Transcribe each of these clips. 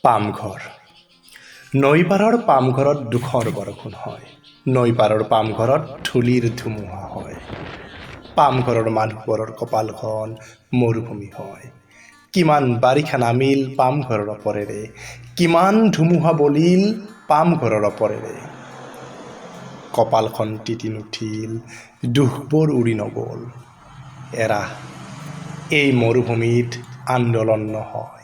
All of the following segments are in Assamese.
পামঘৰ নৈপাৰৰ পামঘৰত দুখৰ বৰষুণ হয়। নৈপাৰৰ পামঘৰত ধূলিৰ ধুমুহা হয়। পামঘৰৰ মানুহবোৰৰ কপালখন মৰুভূমি হয়। কিমান বাৰিষা নামিল পামঘৰৰ ওপৰেৰে, কিমান ধুমুহা বলিল পামঘৰৰ ওপৰেৰে। কপালখন তিতি নুঠিল, দুখবোৰ উৰি নগ'ল। এৰা, এই মৰুভূমিত আন্দোলন নহয়,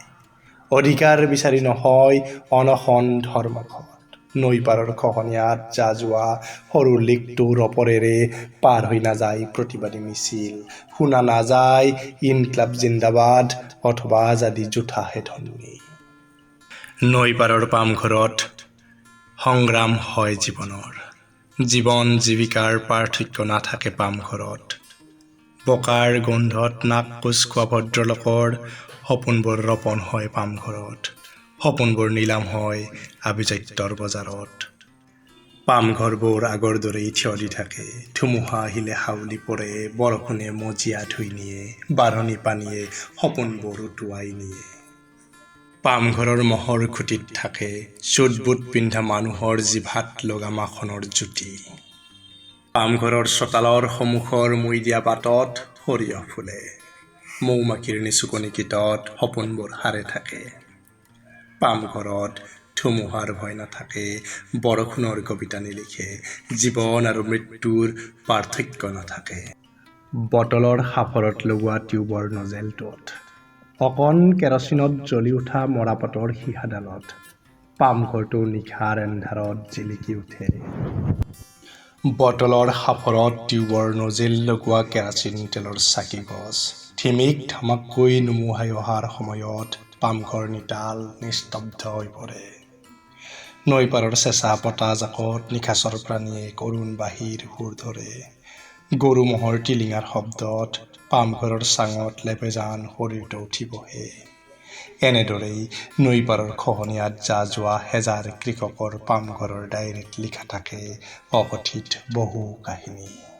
অধিকাৰ বিচাৰি নহয়, অনশন ধৰ্মঘট। নৈপাৰৰ খহনীয়াত যা যোৱা সৰু লেকটোৰ ওপৰেৰে পাৰ হৈ নাযায় প্ৰতিবাদী মিছিল, শুনা নাযায় ইনকলাব জিন্দাবাদ অথবা আজাদী জোঠা হে ধ্বনি। নৈপাৰৰ পামঘৰত সংগ্ৰাম হয় জীৱনৰ। জীৱন জীৱিকাৰ পাৰ্থক্য নাথাকে পামঘৰত। বোকাৰ গোন্ধত নাক কোচ খোৱা ভদ্ৰলোকৰ সপোনবোৰ ৰোপণ হয় পামঘৰত। সপোনবোৰ নিলাম হয় আভিজাত্যৰ বজাৰত। পামঘৰবোৰ আগৰ দৰেই থিয় দি থাকে। ধুমুহা আহিলে হাউলি পৰে, বৰষুণে মজিয়া ধুই নিয়ে, বাঢ়নি পানীয়ে সপোনবোৰ উটুৱাই নিয়ে। পামঘৰৰ মহৰ খুঁটিত থাকে চুট বুট পিন্ধা মানুহৰ জিভাত লগা মাখনৰ জুতি। পামঘৰৰ চোতালৰ সন্মুখৰ মুই দিয়া বাটত সৰিয়হ ফুলে। মৌ-মাখিৰ নিচুকনি গীতত সপোনবোৰ সাৰে থাকে। পামঘৰত ধুমুহাৰ ভয় নাথাকে, বৰষুণৰ কবিতা নিলিখে, জীৱন আৰু মৃত্যুৰ পাৰ্থক্য নাথাকে। বটলৰ সাফৰত লগোৱা টিউবৰ নজেলটোত, অকণ কেৰচিনত জ্বলি উঠা মৰাপাতৰ সীসাডালত, পামঘৰটো নিশাৰ এন্ধাৰত জিলিকি উঠে। বটলৰ সাফৰত টিউবৰ নজেল লগোৱা কেৰাচিন তেলৰ চাকি গছ ধিমিক ধামাককৈ নুমুহাই অহাৰ সময়ত পামঘৰ নিতাল নিস্তব্ধ হৈ পৰে। নৈপাৰৰ চেঁচা বতাহজাকত নিশাচৰ প্ৰাণীয়ে কৰুণ বাঁহীৰ সুৰ ধৰে। গৰু ম'হৰ টিলিঙাৰ শব্দত পামঘৰৰ চাঙত লেবেজান শৰীৰটো উঠি বহে। এনেদৰেই নৈপাৰৰ খহনীয়াত যা যোৱা হেজাৰ কৃষকৰ পামঘৰৰ ডায়েৰীত লিখা থাকে অকথিত বহু কাহিনী।